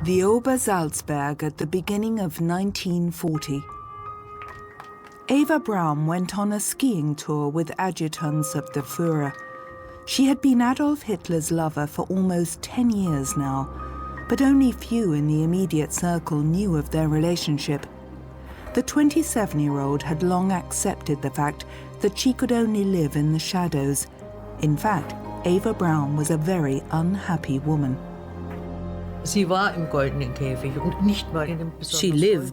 The Obersalzberg at the beginning of 1940. Eva Braun went on a skiing tour with adjutants of the Führer. She had been Adolf Hitler's lover for almost 10 years now, but only few in the immediate circle knew of their relationship. The 27-year-old had long accepted the fact that she could only live in the shadows. In fact, Eva Braun was a very unhappy woman. She lived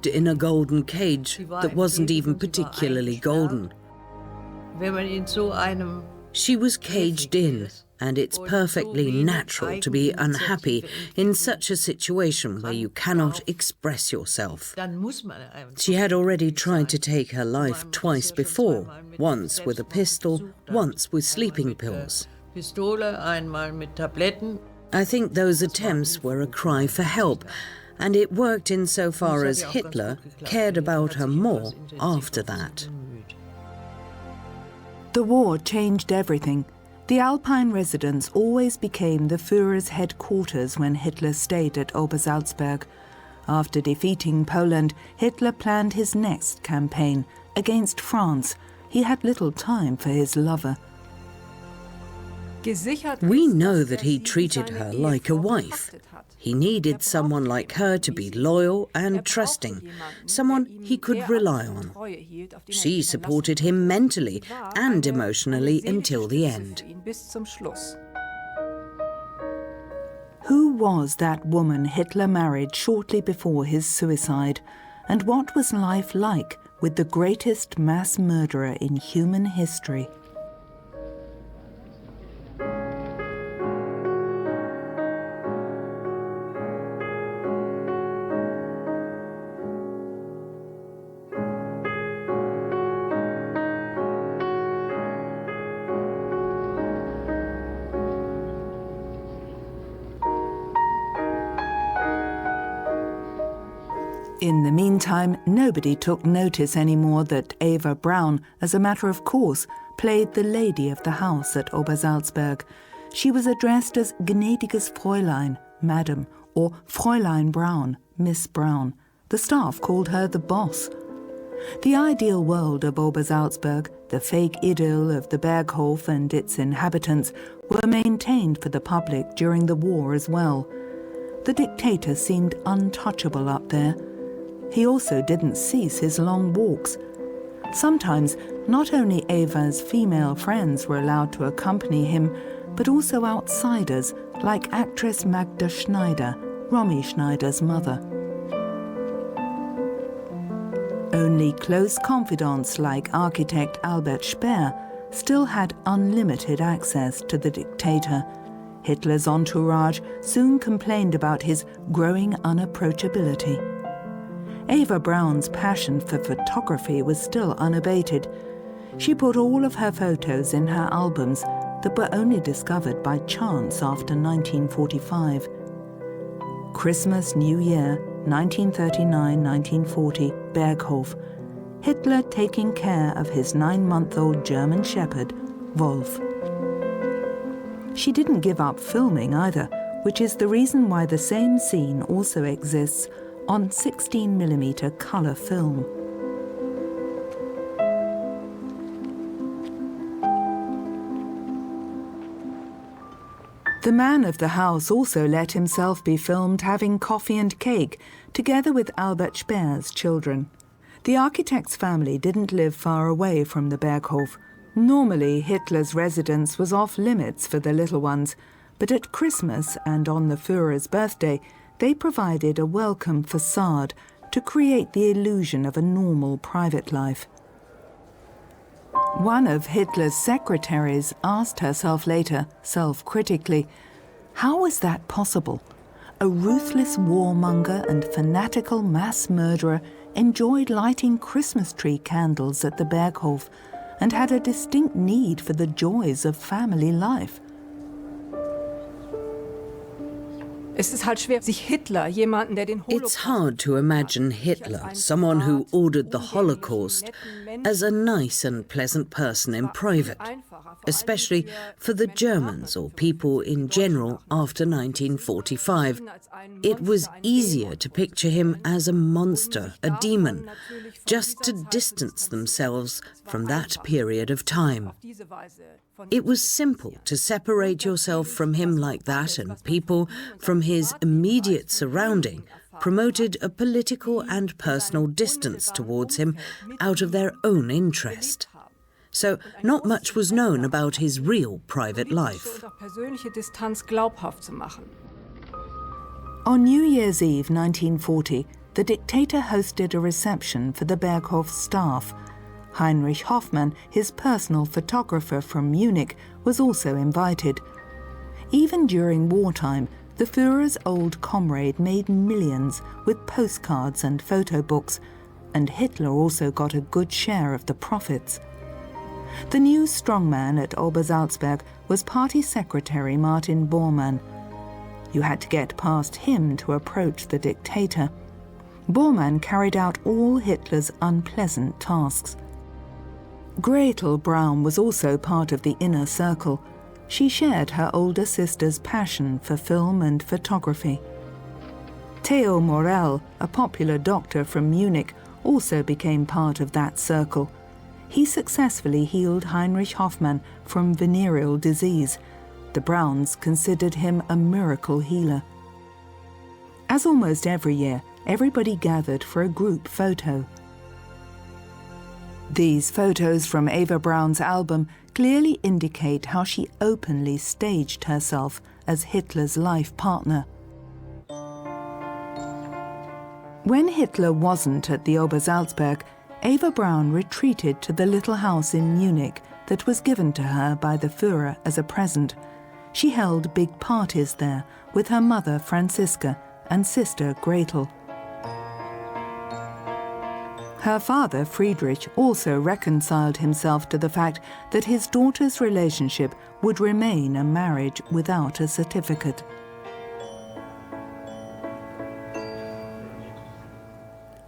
in a golden cage that wasn't even particularly golden. She was caged in, and it's perfectly natural to be unhappy in such a situation where you cannot express yourself. She had already tried to take her life twice before, once with a pistol, once with sleeping pills. I think those attempts were a cry for help, and it worked insofar as Hitler cared about her more after that. The war changed everything. The Alpine residence always became the Führer's headquarters when Hitler stayed at Obersalzberg. After defeating Poland, Hitler planned his next campaign against France. He had little time for his lover. We know that he treated her like a wife. He needed someone like her to be loyal and trusting, someone he could rely on. She supported him mentally and emotionally until the end. Who was that woman Hitler married shortly before his suicide? And what was life like with the greatest mass murderer in human history? In the meantime, nobody took notice anymore that Eva Braun, as a matter of course, played the lady of the house at Obersalzberg. She was addressed as gnädiges Fräulein, Madam, or Fräulein Braun, Miss Braun. The staff called her the boss. The ideal world of Obersalzberg, the fake idyll of the Berghof and its inhabitants, were maintained for the public during the war as well. The dictator seemed untouchable up there. He also didn't cease his long walks. Sometimes, not only Eva's female friends were allowed to accompany him, but also outsiders, like actress Magda Schneider, Romy Schneider's mother. Only close confidants like architect Albert Speer still had unlimited access to the dictator. Hitler's entourage soon complained about his growing unapproachability. Eva Braun's passion for photography was still unabated. She put all of her photos in her albums that were only discovered by chance after 1945. Christmas, New Year, 1939-1940, Berghof. Hitler taking care of his 9-month-old German shepherd, Wolf. She didn't give up filming either, which is the reason why the same scene also exists on 16mm color film. The man of the house also let himself be filmed having coffee and cake, together with Albert Speer's children. The architect's family didn't live far away from the Berghof. Normally, Hitler's residence was off limits for the little ones, but at Christmas and on the Führer's birthday, they provided a welcome facade to create the illusion of a normal private life. One of Hitler's secretaries asked herself later, self-critically, how was that possible? A ruthless warmonger and fanatical mass murderer enjoyed lighting Christmas tree candles at the Berghof and had a distinct need for the joys of family life. It's hard to imagine Hitler, someone who ordered the Holocaust, as a nice and pleasant person in private. especially for the Germans or people in general after 1945. It was easier to picture him as a monster, a demon, just to distance themselves from that period of time. It was simple to separate yourself from him like that, and people from his immediate surrounding promoted a political and personal distance towards him out of their own interest. So not much was known about his real private life. On New Year's Eve 1940, the dictator hosted a reception for the Berghof staff. Heinrich Hoffmann, his personal photographer from Munich, was also invited. Even during wartime, the Führer's old comrade made millions with postcards and photo books, and Hitler also got a good share of the profits. The new strongman at Obersalzberg was party secretary Martin Bormann. You had to get past him to approach the dictator. Bormann carried out all Hitler's unpleasant tasks. Gretel Braun was also part of the inner circle. She shared her older sister's passion for film and photography. Theo Morell, a popular doctor from Munich, also became part of that circle. He successfully healed Heinrich Hoffmann from venereal disease. The Brauns considered him a miracle healer. As almost every year, everybody gathered for a group photo. These photos from Eva Braun's album clearly indicate how she openly staged herself as Hitler's life partner. When Hitler wasn't at the Obersalzberg, Eva Braun retreated to the little house in Munich that was given to her by the Führer as a present. She held big parties there with her mother Franziska and sister Gretel. Her father, Friedrich, also reconciled himself to the fact that his daughter's relationship would remain a marriage without a certificate.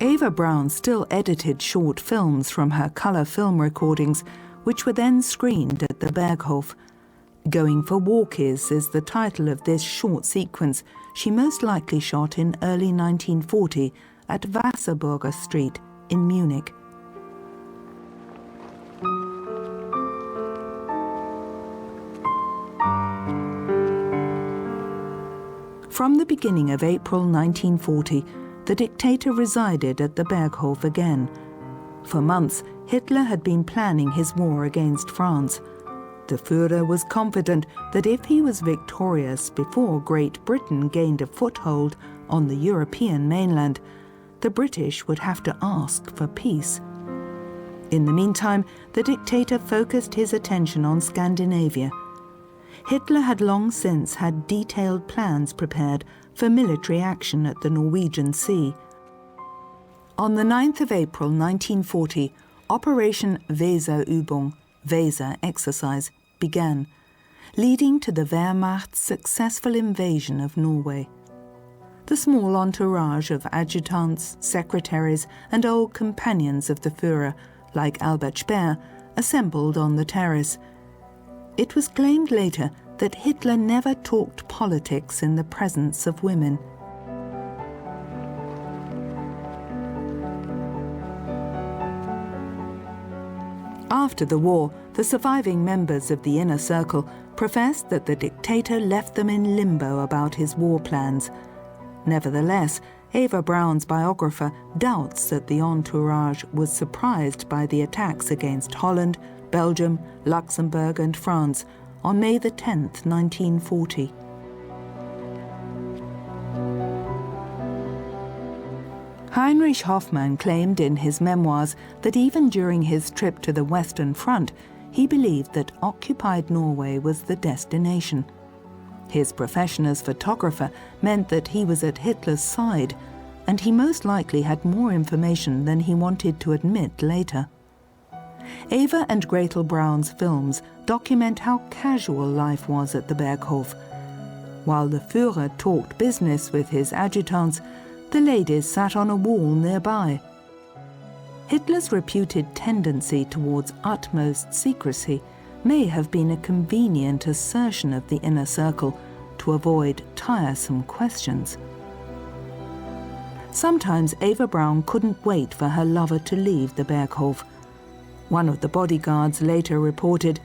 Eva Braun still edited short films from her colour film recordings, which were then screened at the Berghof. Going for Walkies is the title of this short sequence she most likely shot in early 1940 at Wasserburger Street in Munich. From the beginning of April 1940, the dictator resided at the Berghof again. For months, Hitler had been planning his war against France. The Führer was confident that if he was victorious before Great Britain gained a foothold on the European mainland, the British would have to ask for peace. In the meantime, the dictator focused his attention on Scandinavia. Hitler had long since had detailed plans prepared for military action at the Norwegian Sea. On the 9th of April 1940, Operation Weserübung, Weser exercise, began, leading to the Wehrmacht's successful invasion of Norway. The small entourage of adjutants, secretaries, and old companions of the Führer, like Albert Speer, assembled on the terrace. It was claimed later that Hitler never talked politics in the presence of women. After the war, the surviving members of the inner circle professed that the dictator left them in limbo about his war plans. Nevertheless, Eva Braun's biographer doubts that the entourage was surprised by the attacks against Holland, Belgium, Luxembourg and France on May the 10th, 1940. Heinrich Hoffmann claimed in his memoirs that even during his trip to the Western Front, he believed that occupied Norway was the destination. His profession as photographer meant that he was at Hitler's side, and he most likely had more information than he wanted to admit later. Eva and Gretel Braun's films document how casual life was at the Berghof. While the Führer talked business with his adjutants, the ladies sat on a wall nearby. Hitler's reputed tendency towards utmost secrecy may have been a convenient assertion of the inner circle to avoid tiresome questions. Sometimes Eva Braun couldn't wait for her lover to leave the Berghof. One of the bodyguards later reported,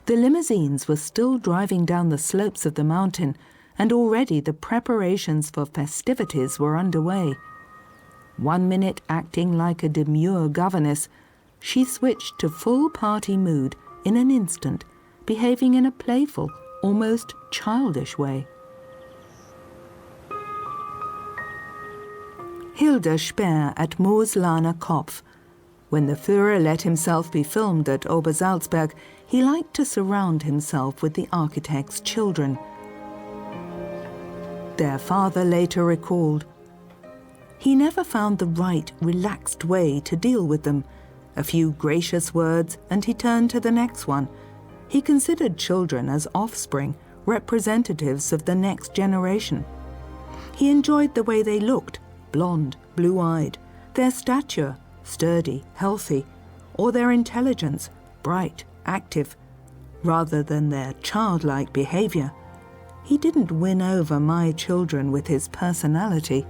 "The limousines were still driving down the slopes of the mountain, and already the preparations for festivities were underway. 1 minute acting like a demure governess, she switched to full party mood in an instant, behaving in a playful, almost childish way." Hilda Speer at Mooslaner Kopf. When the Führer let himself be filmed at Obersalzberg, he liked to surround himself with the architect's children. Their father later recalled, "He never found the right, relaxed way to deal with them. A few gracious words and he turned to the next one. He considered children as offspring, representatives of the next generation. He enjoyed the way they looked, blonde, blue-eyed, their stature, sturdy, healthy, or their intelligence, bright, active, rather than their childlike behavior. He didn't win over my children with his personality."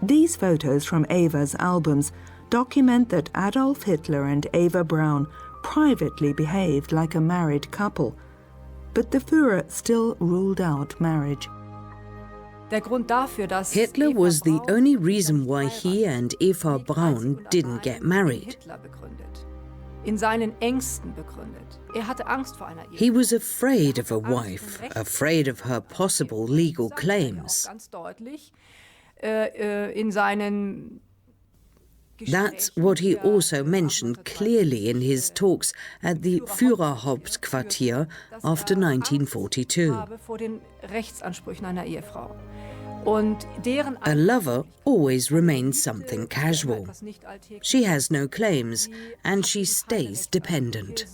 These photos from Eva's albums document that Adolf Hitler and Eva Braun privately behaved like a married couple, but the Führer still ruled out marriage. Hitler was the only reason why he and Eva Braun didn't get married. He was afraid of a wife, afraid of her possible legal claims. That's what he also mentioned clearly in his talks at the Führerhauptquartier after 1942. A lover always remains something casual. She has no claims, and she stays dependent.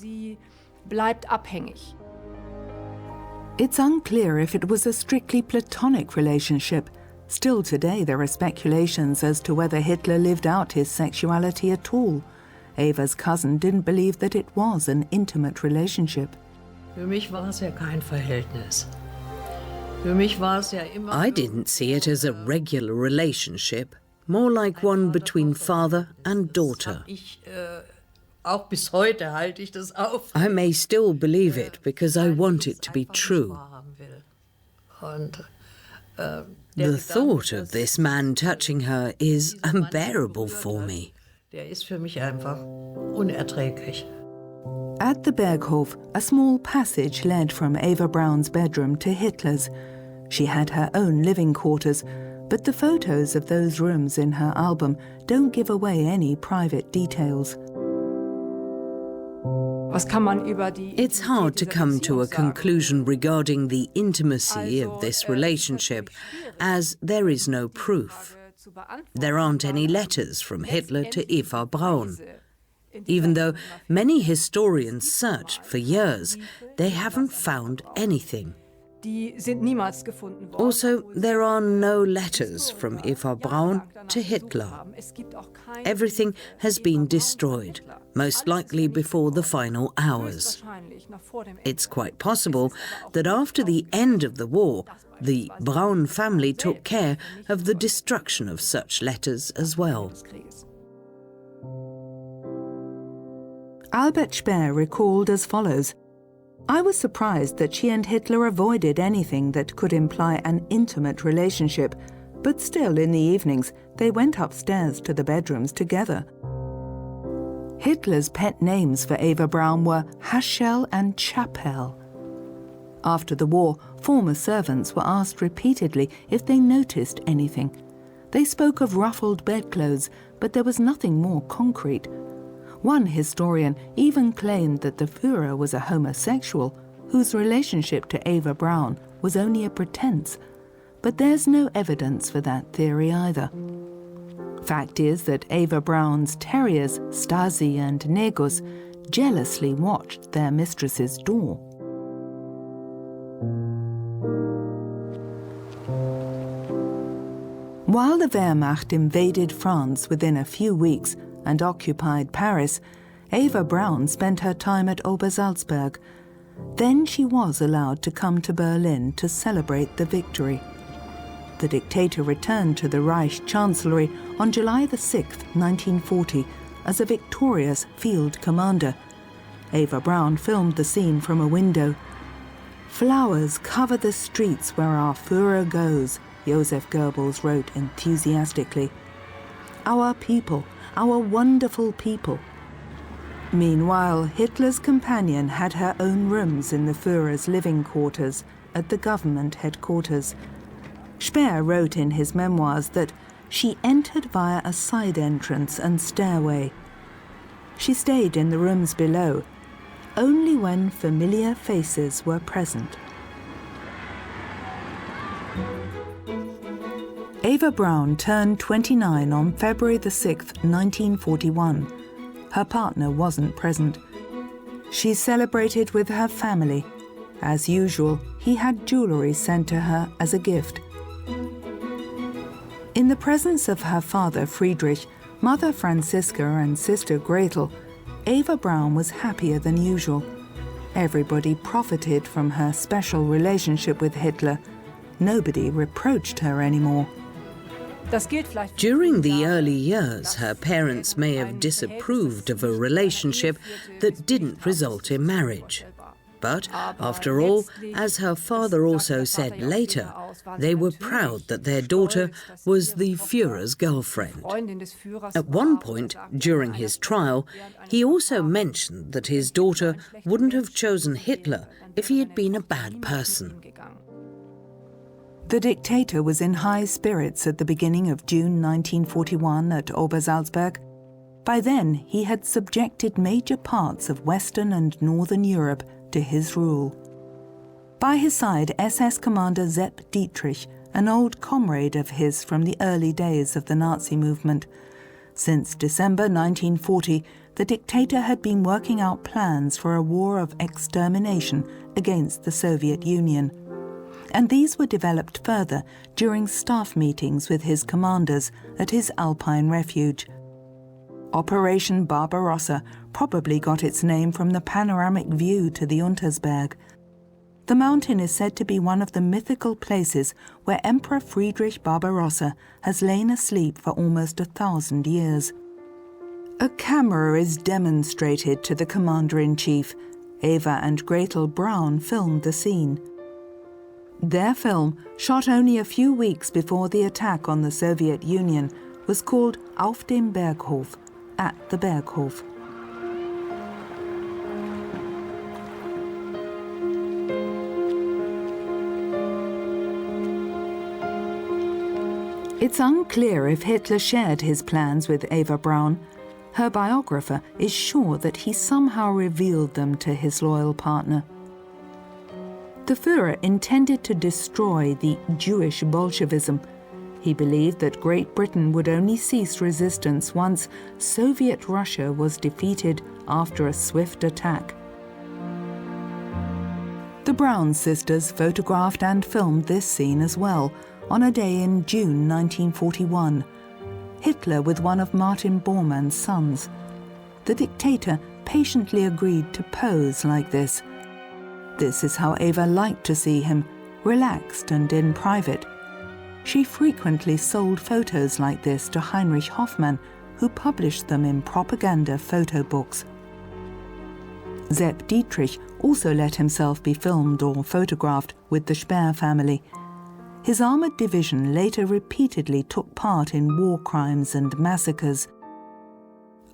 It's unclear if it was a strictly platonic relationship. Still today there are speculations as to whether Hitler lived out his sexuality at all. Eva's cousin didn't believe that it was an intimate relationship. I didn't see it as a regular relationship, more like one between father and daughter. I may still believe it because I want it to be true. The thought of this man touching her is unbearable for me. At the Berghof, a small passage led from Eva Braun's bedroom to Hitler's. She had her own living quarters, but the photos of those rooms in her album don't give away any private details. It's hard to come to a conclusion regarding the intimacy of this relationship, as there is no proof. There aren't any letters from Hitler to Eva Braun. Even though many historians searched for years, they haven't found anything. Also, there are no letters from Eva Braun to Hitler. Everything has been destroyed, most likely before the final hours. It's quite possible that after the end of the war, the Braun family took care of the destruction of such letters as well. Albert Speer recalled as follows, "I was surprised that she and Hitler avoided anything that could imply an intimate relationship, but still in the evenings they went upstairs to the bedrooms together." Hitler's pet names for Eva Braun were Haschel and Chapelle. After the war, former servants were asked repeatedly if they noticed anything. They spoke of ruffled bedclothes, but there was nothing more concrete. One historian even claimed that the Führer was a homosexual whose relationship to Eva Braun was only a pretense, but there's no evidence for that theory either. Fact is that Eva Braun's terriers, Stasi and Negus, jealously watched their mistress's door. While the Wehrmacht invaded France within a few weeks and occupied Paris, Eva Braun spent her time at Obersalzberg. Then she was allowed to come to Berlin to celebrate the victory. The dictator returned to the Reich Chancellery on July the 6th, 1940, as a victorious field commander. Eva Braun filmed the scene from a window. "Flowers cover the streets where our Führer goes," Joseph Goebbels wrote enthusiastically. "Our people, our wonderful people." Meanwhile, Hitler's companion had her own rooms in the Führer's living quarters at the government headquarters. Speer wrote in his memoirs that she entered via a side entrance and stairway. She stayed in the rooms below, only when familiar faces were present. Eva Braun turned 29 on February the 6th, 1941. Her partner wasn't present. She celebrated with her family. As usual, he had jewelry sent to her as a gift. In the presence of her father Friedrich, mother Franziska and sister Gretel, Eva Braun was happier than usual. Everybody profited from her special relationship with Hitler. Nobody reproached her anymore. During the early years, her parents may have disapproved of a relationship that didn't result in marriage. But, after all, as her father also said later, they were proud that their daughter was the Führer's girlfriend. At one point, during his trial, he also mentioned that his daughter wouldn't have chosen Hitler if he had been a bad person. The dictator was in high spirits at the beginning of June 1941 at Obersalzberg. By then, he had subjected major parts of Western and Northern Europe to his rule. By his side, SS commander Sepp Dietrich, an old comrade of his from the early days of the Nazi movement. Since December 1940, the dictator had been working out plans for a war of extermination against the Soviet Union. And these were developed further during staff meetings with his commanders at his Alpine refuge. Operation Barbarossa probably got its name from the panoramic view to the Untersberg. The mountain is said to be one of the mythical places where Emperor Friedrich Barbarossa has lain asleep for almost 1,000 years. A camera is demonstrated to the commander-in-chief. Eva and Gretel Braun filmed the scene. Their film, shot only a few weeks before the attack on the Soviet Union, was called Auf dem Berghof, at the Berghof. It's unclear if Hitler shared his plans with Eva Braun. Her biographer is sure that he somehow revealed them to his loyal partner. The Führer intended to destroy the Jewish Bolshevism. He believed that Great Britain would only cease resistance once Soviet Russia was defeated after a swift attack. The Braun sisters photographed and filmed this scene as well, on a day in June 1941. Hitler with one of Martin Bormann's sons. The dictator patiently agreed to pose like this. This is how Eva liked to see him, relaxed and in private. She frequently sold photos like this to Heinrich Hoffmann, who published them in propaganda photo books. Sepp Dietrich also let himself be filmed or photographed with the Speer family. His armoured division later repeatedly took part in war crimes and massacres.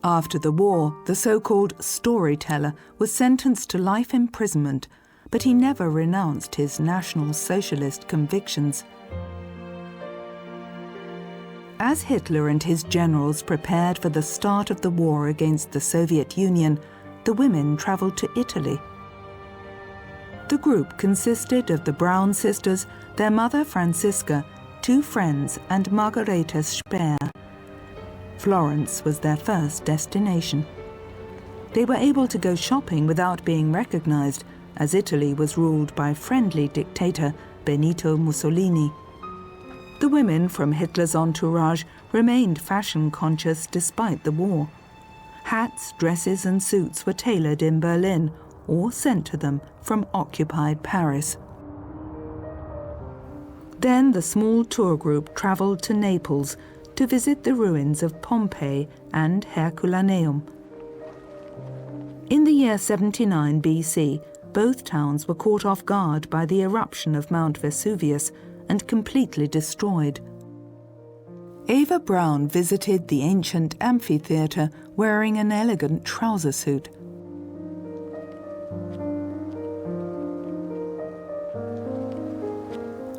After the war, the so-called storyteller was sentenced to life imprisonment, but he never renounced his National Socialist convictions. As Hitler and his generals prepared for the start of the war against the Soviet Union, the women travelled to Italy. The group consisted of the Braun sisters, their mother Franziska, two friends, and Margareta Speer. Florence was their first destination. They were able to go shopping without being recognized, as Italy was ruled by friendly dictator Benito Mussolini. The women from Hitler's entourage remained fashion-conscious despite the war. Hats, dresses and suits were tailored in Berlin or sent to them from occupied Paris. Then the small tour group travelled to Naples to visit the ruins of Pompeii and Herculaneum. In the year 79 BC, both towns were caught off guard by the eruption of Mount Vesuvius and completely destroyed. Eva Braun visited the ancient amphitheatre wearing an elegant trouser suit.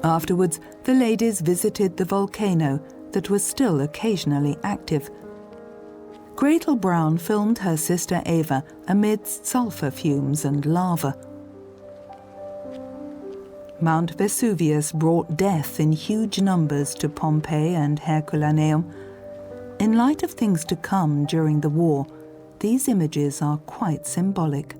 Afterwards, the ladies visited the volcano that was still occasionally active. Gretel Braun filmed her sister Eva amidst sulfur fumes and lava. Mount Vesuvius brought death in huge numbers to Pompeii and Herculaneum. In light of things to come during the war, these images are quite symbolic.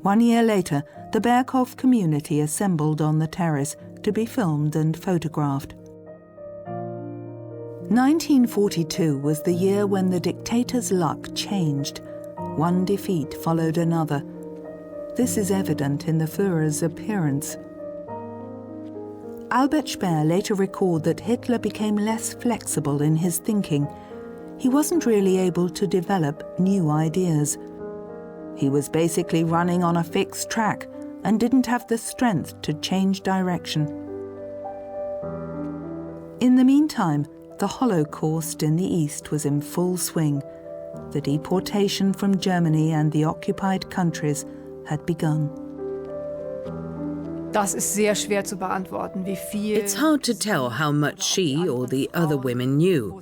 1 year later, the Berghof community assembled on the terrace to be filmed and photographed. 1942 was the year when the dictator's luck changed. One defeat followed another. This is evident in the Führer's appearance. Albert Speer later recalled that Hitler became less flexible in his thinking. He wasn't really able to develop new ideas. He was basically running on a fixed track and didn't have the strength to change direction. In the meantime, the Holocaust in the East was in full swing. The deportation from Germany and the occupied countries had begun. Das ist sehr schwer zu beantworten, wie viel. It's hard to tell how much she or the other women knew.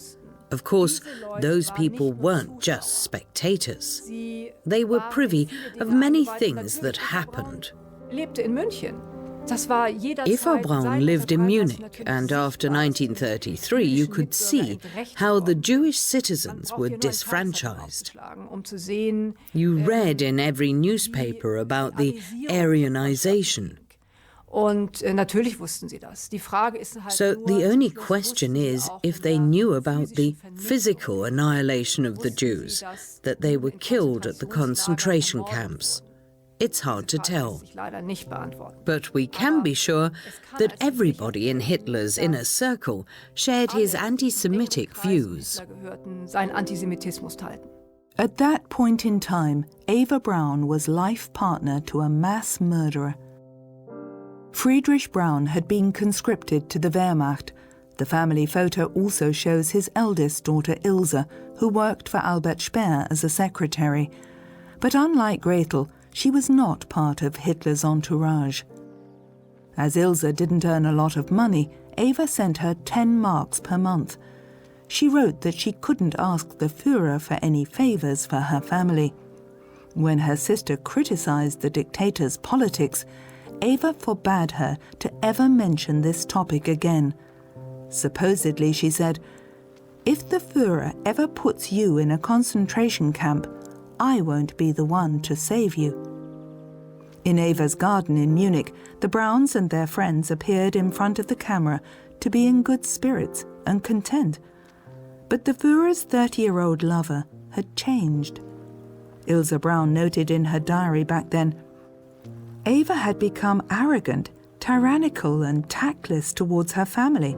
Of course, those people weren't just spectators. They were privy of many things that happened. Lebte in München. Das war jederzeit Eva Braun lived in Munich, and after 1933 you could see how the Jewish citizens were disfranchised. You read in every newspaper about the Aryanization. Und natürlich wussten sie das. Die Frage ist halt So the only question is if they knew about the physical annihilation of the Jews, that they were killed at the concentration camps. It's hard to tell. But we can be sure that everybody in Hitler's inner circle shared his anti-Semitic views. At that point in time, Eva Braun was life partner to a mass murderer. Friedrich Braun had been conscripted to the Wehrmacht. The family photo also shows his eldest daughter Ilse, who worked for Albert Speer as a secretary. But unlike Gretel, she was not part of Hitler's entourage. As Ilse didn't earn a lot of money, Eva sent her 10 marks per month. She wrote that she couldn't ask the Führer for any favors for her family. When her sister criticized the dictator's politics, Eva forbade her to ever mention this topic again. Supposedly, she said, "If the Führer ever puts you in a concentration camp, I won't be the one to save you." In Eva's garden in Munich, the Brauns and their friends appeared in front of the camera to be in good spirits and content. But the Führer's 30-year-old lover had changed. Ilse Braun noted in her diary back then, "Eva had become arrogant, tyrannical and tactless towards her family.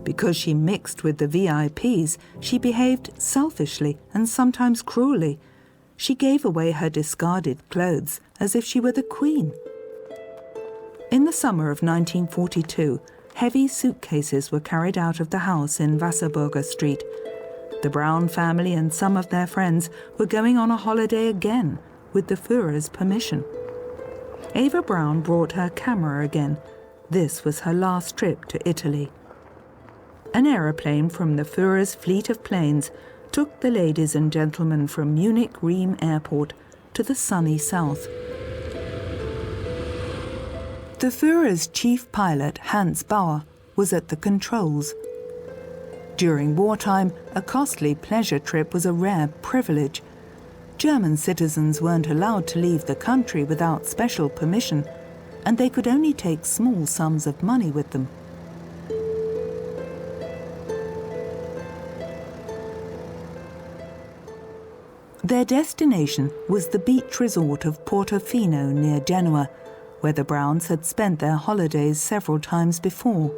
Because she mixed with the VIPs, she behaved selfishly and sometimes cruelly. She gave away her discarded clothes as if she were the queen." In the summer of 1942, heavy suitcases were carried out of the house in Wasserburger Street. The Braun family and some of their friends were going on a holiday again, with the Führer's permission. Eva Braun brought her camera again. This was her last trip to Italy. An aeroplane from the Führer's fleet of planes took the ladies and gentlemen from Munich-Riem Airport to the sunny south. The Führer's chief pilot, Hans Bauer, was at the controls. During wartime, a costly pleasure trip was a rare privilege. German citizens weren't allowed to leave the country without special permission, and they could only take small sums of money with them. Their destination was the beach resort of Portofino near Genoa, where the Browns had spent their holidays several times before.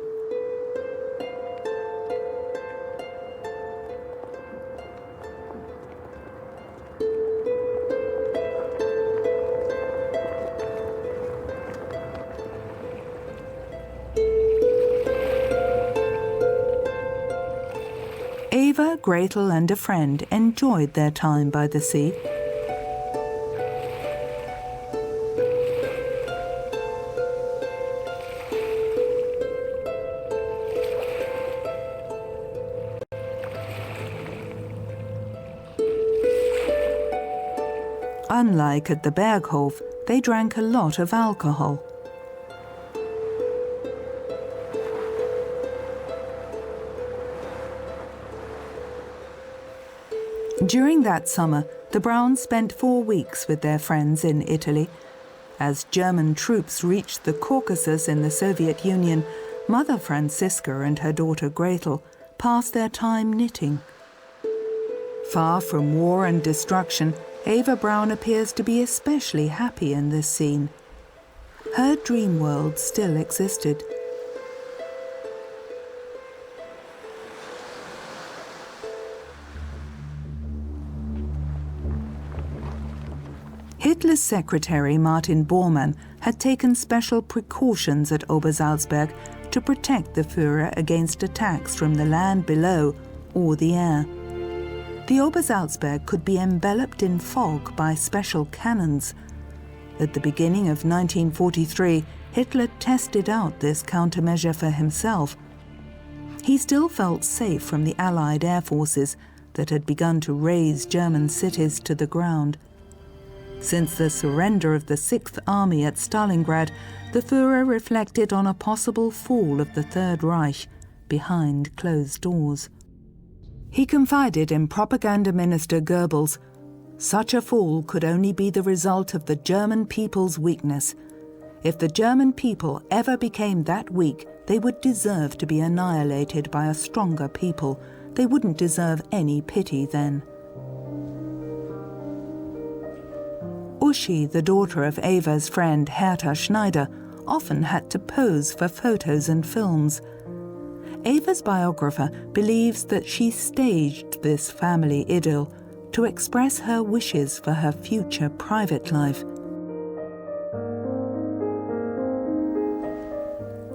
Eva, Gretel and a friend enjoyed their time by the sea. Unlike at the Berghof, they drank a lot of alcohol. During that summer, the Browns spent 4 weeks with their friends in Italy. As German troops reached the Caucasus in the Soviet Union, Mother Franziska and her daughter Gretel passed their time knitting. Far from war and destruction, Eva Braun appears to be especially happy in this scene. Her dream world still existed. Hitler's secretary Martin Bormann had taken special precautions at Obersalzberg to protect the Führer against attacks from the land below or the air. The Obersalzberg could be enveloped in fog by special cannons. At the beginning of 1943, Hitler tested out this countermeasure for himself. He still felt safe from the Allied air forces that had begun to raze German cities to the ground. Since the surrender of the Sixth Army at Stalingrad, the Führer reflected on a possible fall of the Third Reich behind closed doors. He confided in propaganda minister Goebbels, such a fall could only be the result of the German people's weakness. If the German people ever became that weak, they would deserve to be annihilated by a stronger people. They wouldn't deserve any pity then. Uschi, the daughter of Eva's friend Hertha Schneider, often had to pose for photos and films. Eva's biographer believes that she staged this family idyll to express her wishes for her future private life.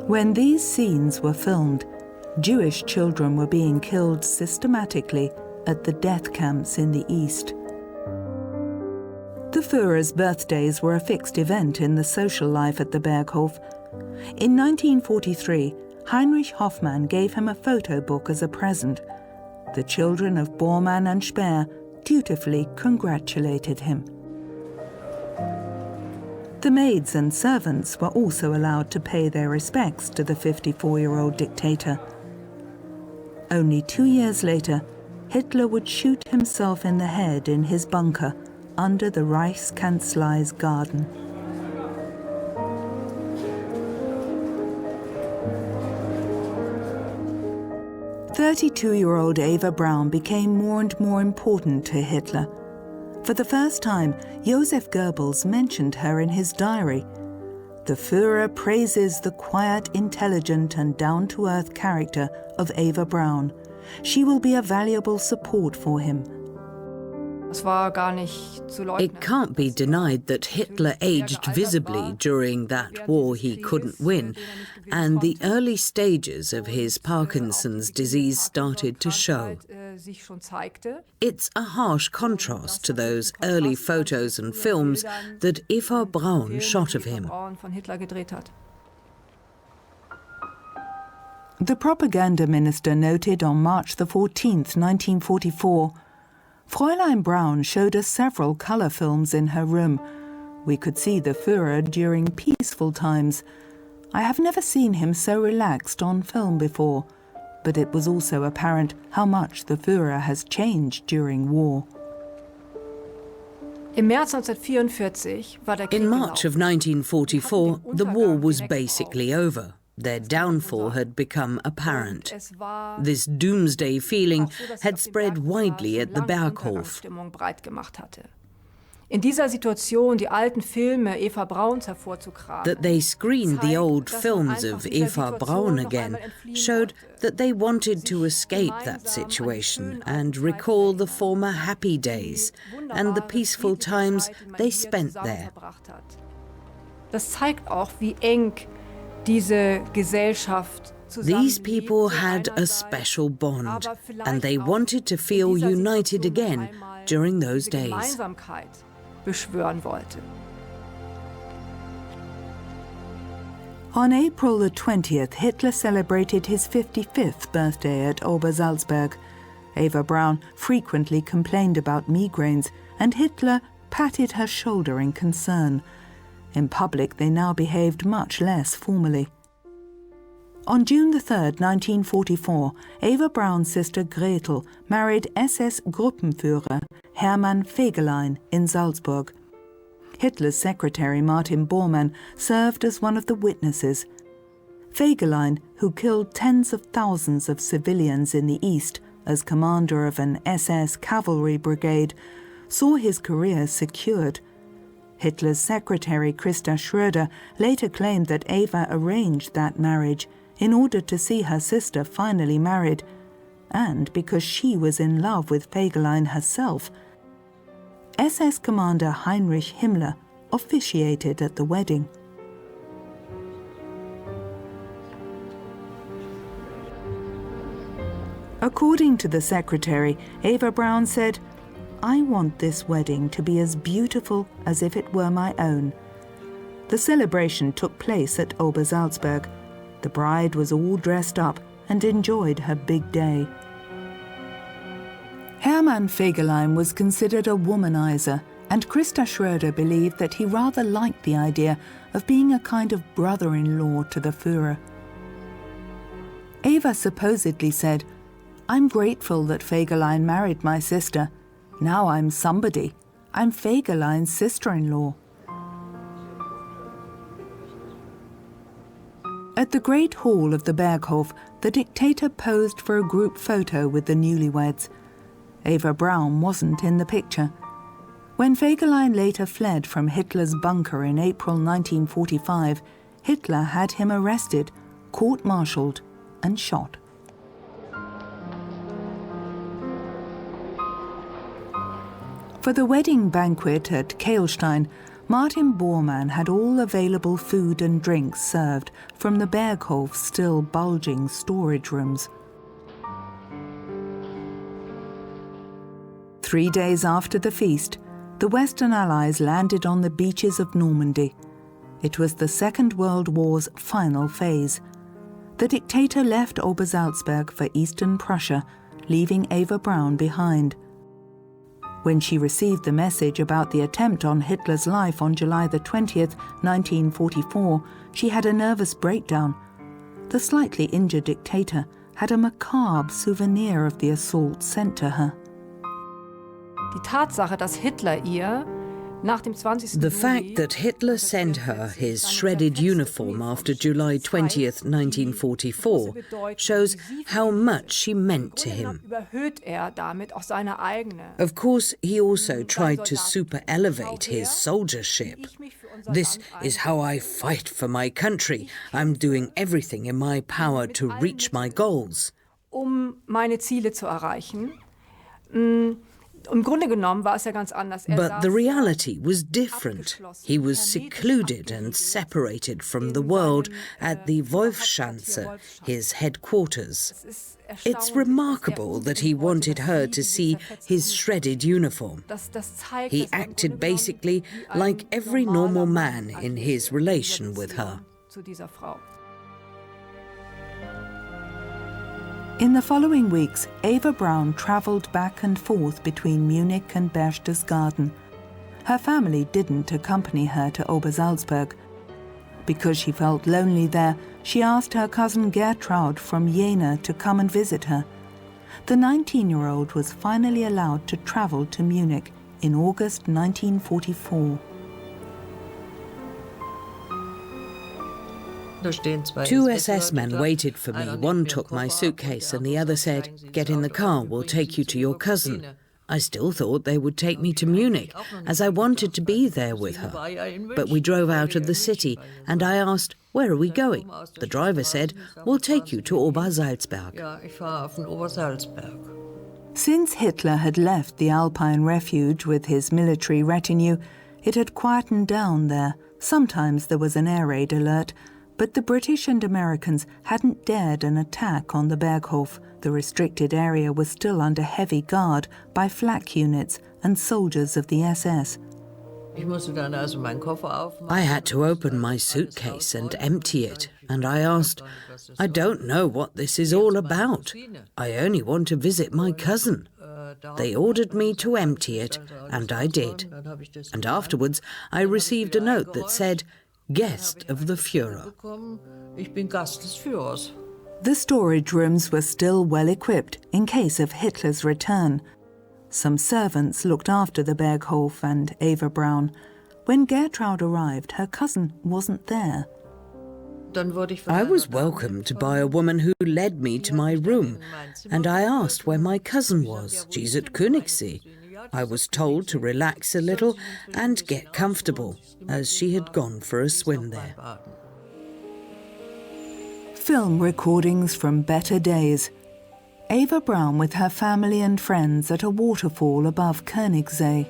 When these scenes were filmed, Jewish children were being killed systematically at the death camps in the East. The Führer's birthdays were a fixed event in the social life at the Berghof. In 1943, Heinrich Hoffmann gave him a photo book as a present. The children of Bormann and Speer dutifully congratulated him. The maids and servants were also allowed to pay their respects to the 54-year-old dictator. Only 2 years later, Hitler would shoot himself in the head in his bunker under the Reichskanzlei's garden. "32-year-old Eva Braun became more and more important to Hitler. For the first time, Joseph Goebbels mentioned her in his diary. The Führer praises the quiet, intelligent and down-to-earth character of Eva Braun. She will be a valuable support for him. It can't be denied that Hitler aged visibly during that war he couldn't win, and the early stages of his Parkinson's disease started to show. It's a harsh contrast to those early photos and films that Eva Braun shot of him. The propaganda minister noted on March the 14th, 1944, Fräulein Braun showed us several colour films in her room. We could see the Führer during peaceful times. I have never seen him so relaxed on film before, but it was also apparent how much the Führer has changed during war. In March of 1944, the war was basically over. Their downfall had become apparent. This doomsday feeling had spread widely at the Berghof. In dieser Situation die alten Filme Eva Brauns hervorzukramen. That they screened the old films of Eva Braun again showed that they wanted to escape that situation and recall the former happy days and the peaceful times they spent there. Das zeigt auch, wie eng diese Gesellschaft These people had a special bond, and they wanted to feel united again during those days. Beschwören wollte. On April the 20th, Hitler celebrated his 55th birthday at Obersalzberg. Eva Braun frequently complained about migraines, and Hitler patted her shoulder in concern. In public, they now behaved much less formally. On June the 3rd, 1944, Eva Braun's sister Gretel married SS Gruppenführer Hermann Fegelein in Salzburg. Hitler's secretary Martin Bormann served as one of the witnesses. Fegelein, who killed tens of thousands of civilians in the East as commander of an SS cavalry brigade, saw his career secured. Hitler's secretary Christa Schröder later claimed that Eva arranged that marriage in order to see her sister finally married, and because she was in love with Fegelein herself. SS Commander Heinrich Himmler officiated at the wedding. According to the secretary, Eva Braun said, "I want this wedding to be as beautiful as if it were my own." The celebration took place at Obersalzberg. The bride was all dressed up and enjoyed her big day. Hermann Fegelein was considered a womanizer, and Christa Schröder believed that he rather liked the idea of being a kind of brother-in-law to the Führer. Eva supposedly said, "I'm grateful that Fegelein married my sister. Now I'm somebody. I'm Fegelein's sister-in-law." At the Great Hall of the Berghof, the dictator posed for a group photo with the newlyweds. Eva Braun wasn't in the picture. When Fegelein later fled from Hitler's bunker in April 1945, Hitler had him arrested, court-martialed, and shot. For the wedding banquet at Kehlstein, Martin Bormann had all available food and drinks served from the Berghof's still bulging storage rooms. 3 days after the feast, the Western Allies landed on the beaches of Normandy. It was the Second World War's final phase. The dictator left Obersalzberg for Eastern Prussia, leaving Eva Braun behind. When she received the message about the attempt on Hitler's life on July the 20th, 1944, she had a nervous breakdown. The slightly injured dictator had a macabre souvenir of the assault sent to her. Die Tatsache, dass Hitler ihr nach dem 20. The fact that Hitler sent her his shredded uniform after July 20th, 1944, shows how much she meant to him. Of course, he also tried to super-elevate his soldiership. "This is how I fight for my country. I'm doing everything in my power to reach my goals." Meine Ziele zu erreichen. Im Grunde genommen war es ja ganz anders. But the reality was different. He was secluded and separated from the world at the Wolfschanze, his headquarters. It's remarkable that he wanted her to see his shredded uniform. He acted basically like every normal man in his relation with her. In the following weeks, Eva Braun travelled back and forth between Munich and Berchtesgaden. Her family didn't accompany her to Obersalzberg. Because she felt lonely there, she asked her cousin Gertraud from Jena to come and visit her. The 19-year-old was finally allowed to travel to Munich in August 1944. Two SS men waited for me. One took my suitcase and the other said, "Get in the car, we'll take you to your cousin." I still thought they would take me to Munich, as I wanted to be there with her. But we drove out of the city, and I asked, "Where are we going?" The driver said, "We'll take you to Obersalzberg." Since Hitler had left the Alpine refuge with his military retinue, it had quietened down there. Sometimes there was an air raid alert, but the British and Americans hadn't dared an attack on the Berghof. The restricted area was still under heavy guard by flak units and soldiers of the SS. I had to open my suitcase and empty it, and I asked, "I don't know what this is all about. I only want to visit my cousin." They ordered me to empty it, and I did. And afterwards, I received a note that said, "Guest of the Führer." The storage rooms were still well equipped in case of Hitler's return. Some servants looked after the Berghof and Eva Braun. When Gertraud arrived, her cousin wasn't there. I was welcomed by a woman who led me to my room, and I asked where my cousin was. "She's at Königssee." I was told to relax a little and get comfortable, as she had gone for a swim there. Film recordings from better days. Eva Braun with her family and friends at a waterfall above Königssee.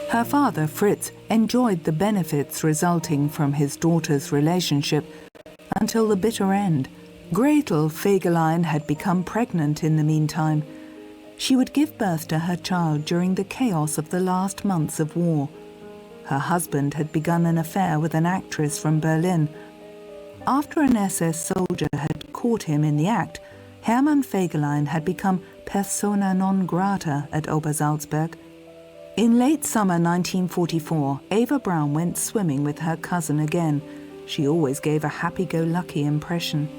Her father, Fritz, enjoyed the benefits resulting from his daughter's relationship until the bitter end. Gretel Fegelein had become pregnant in the meantime. She would give birth to her child during the chaos of the last months of war. Her husband had begun an affair with an actress from Berlin. After an SS soldier had caught him in the act, Hermann Fegelein had become persona non grata at Obersalzberg. In late summer 1944, Eva Braun went swimming with her cousin again. She always gave a happy-go-lucky impression.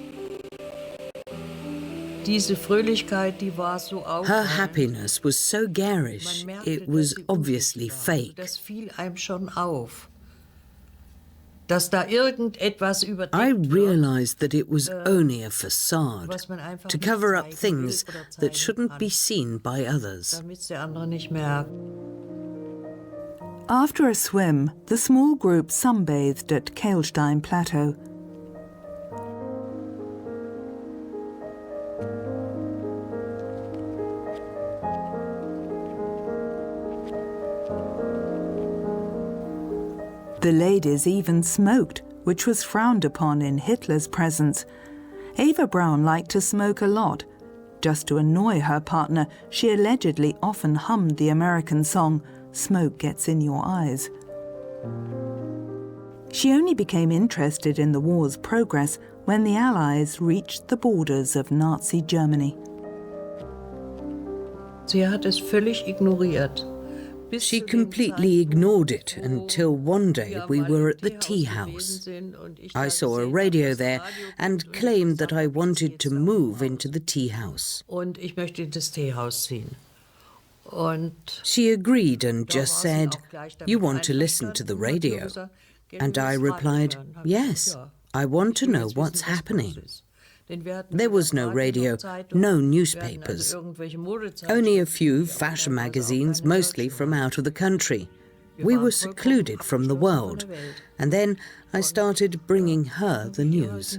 Her happiness was so garish, it was obviously fake. I realized that it was only a facade, to cover up things that shouldn't be seen by others. After a swim, the small group sunbathed at Kehlstein Plateau. The ladies even smoked, which was frowned upon in Hitler's presence. Eva Braun liked to smoke a lot. Just to annoy her partner, she allegedly often hummed the American song, "Smoke Gets in Your Eyes." She only became interested in the war's progress when the Allies reached the borders of Nazi Germany. She completely ignored it until one day we were at the tea house. I saw a radio there and claimed that I wanted to move into the tea house. She agreed and just said, "You want to listen to the radio?" And I replied, "Yes, I want to know what's happening." There was no radio, no newspapers, only a few fashion magazines, mostly from out of the country. We were secluded from the world, and then I started bringing her the news.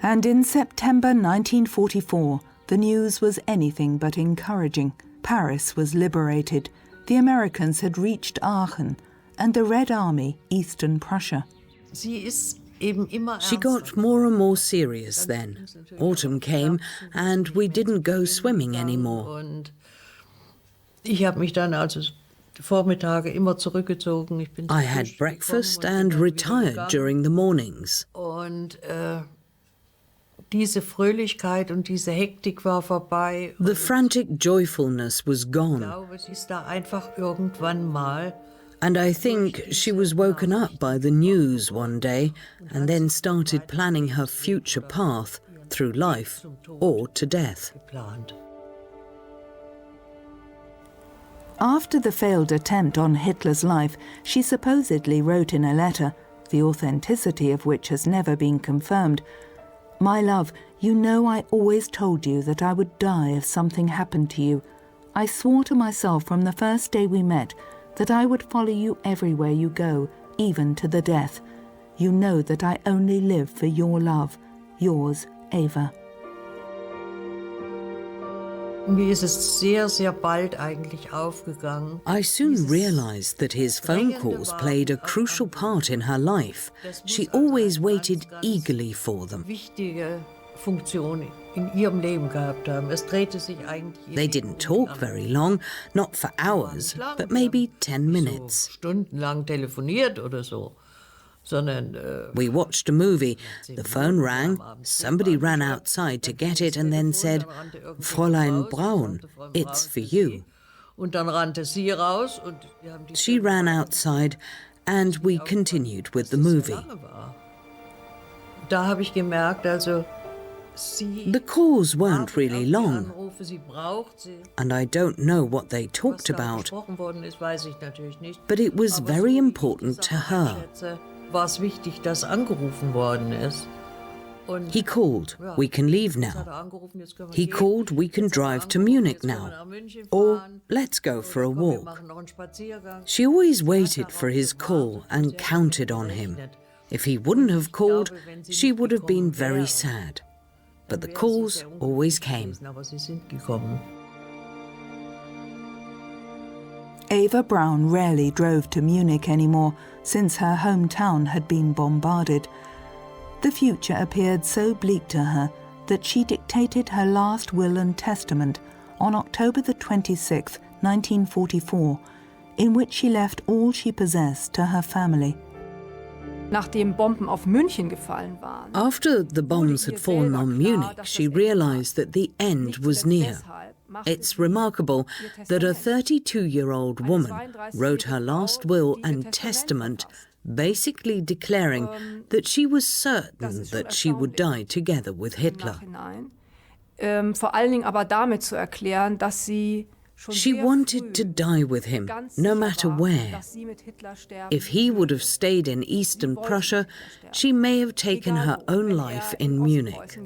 And in September 1944, the news was anything but encouraging. Paris was liberated, the Americans had reached Aachen, and the Red Army, Eastern Prussia. She got more and more serious then. Autumn came and we didn't go swimming anymore. I had breakfast and retired during the mornings. The frantic joyfulness was gone. And I think she was woken up by the news one day and then started planning her future path through life or to death. After the failed attempt on Hitler's life, she supposedly wrote in a letter, the authenticity of which has never been confirmed, "My love, you know I always told you that I would die if something happened to you. I swore to myself from the first day we met that I would follow you everywhere you go, even to the death. You know that I only live for your love. Yours, Eva." Mir ist es sehr, sehr bald eigentlich aufgegangen. I soon realized that his phone calls played a crucial part in her life. She always waited eagerly for them. Wichtige Funktion in ihrem Leben gehabt haben. Es drehte sich eigentlich. They didn't talk very long, not for hours, but maybe 10 minutes. Stundenlang telefoniert oder so. Sondern, we watched a movie. The phone rang, somebody ran outside to get it and then said, "Fräulein Braun, it's for you." Und dann rannte sie raus und she ran outside and we continued with the movie. Da habe ich gemerkt, also the calls weren't really long, and I don't know what they talked about, but it was very important to her. War es wichtig, dass angerufen worden ist. He called, "We can leave now." He called, "We can drive to Munich now." Or, "Let's go for a walk." She always waited for his call and counted on him. If he wouldn't have called, she would have been very sad. But the calls always came. Eva Braun rarely drove to Munich anymore, since her hometown had been bombarded. The future appeared so bleak to her that she dictated her last will and testament on October the 26th, 1944, in which she left all she possessed to her family. Nachdem Bomben auf München gefallen waren, after the bombs had fallen on Munich, she realized that the end was near. It's remarkable that a 32-year-old woman wrote her last will and testament, basically declaring that she was certain that she would die together with Hitler. Vor allen Dingen aber damit zu erklären, dass sie she wanted to die with him, no matter where. If he would have stayed in Eastern Prussia, she may have taken her own life in Munich.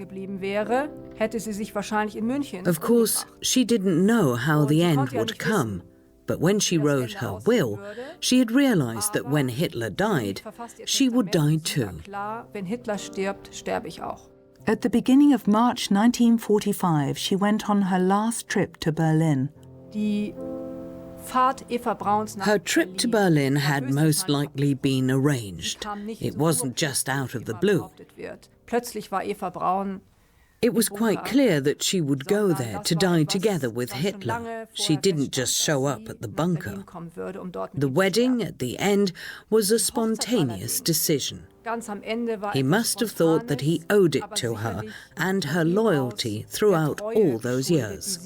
Of course, she didn't know how the end would come, but when she wrote her will, she had realized that when Hitler died, she would die too. At the beginning of March 1945, she went on her last trip to Berlin. Her trip to Berlin had most likely been arranged. It wasn't just out of the blue. It was quite clear that she would go there to die together with Hitler. She didn't just show up at the bunker. The wedding at the end was a spontaneous decision. He must have thought that he owed it to her and her loyalty throughout all those years.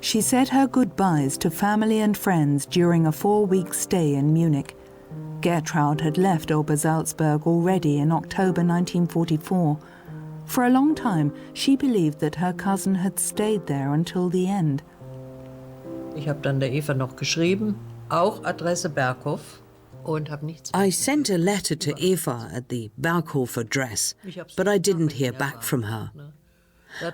She said her goodbyes to family and friends during a 4-week stay in Munich. Gertraud had left Obersalzberg already in October 1944. For a long time, she believed that her cousin had stayed there until the end. Ich habe dann der Eva noch geschrieben, auch Adresse Berghof, und habe nichts. I sent a letter to Eva at the Berghof address, but I didn't hear back from her.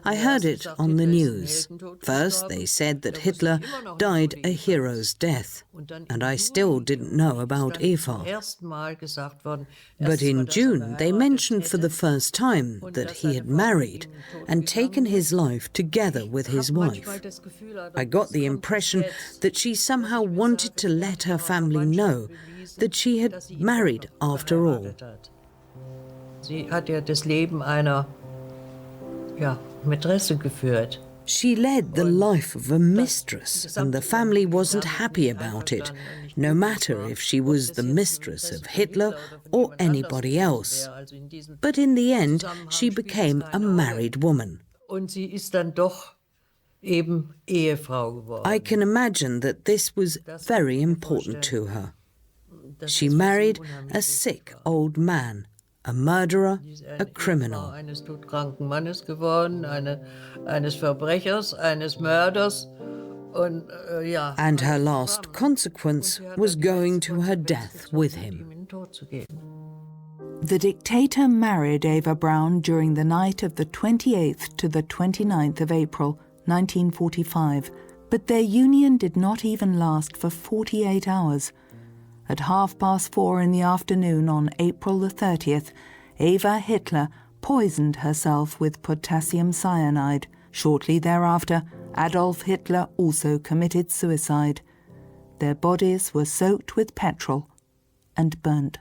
I heard it on the news. First, they said that Hitler died a hero's death, and I still didn't know about Eva. But in June, they mentioned for the first time that he had married and taken his life together with his wife. I got the impression that she somehow wanted to let her family know that she had married after all. Sie hat ja das Leben einer Mätresse geführt. She led the life of a mistress, and the family wasn't happy about it, no matter if she was the mistress of Hitler or anybody else. But in the end, she became a married woman. Und sie ist dann doch eben Ehefrau geworden. I can imagine that this was very important to her. She married a sick old man, a murderer, a criminal. Eines todkranken Mannes geworden, eines Verbrechers, eines Mörders. And her last consequence was going to her death with him. The dictator married Eva Braun during the night of the 28th to the 29th of April, 1945, but their union did not even last for 48 hours. At 4:30 in the afternoon on April the 30th, Eva Hitler poisoned herself with potassium cyanide. Shortly thereafter, Adolf Hitler also committed suicide. Their bodies were soaked with petrol and burnt.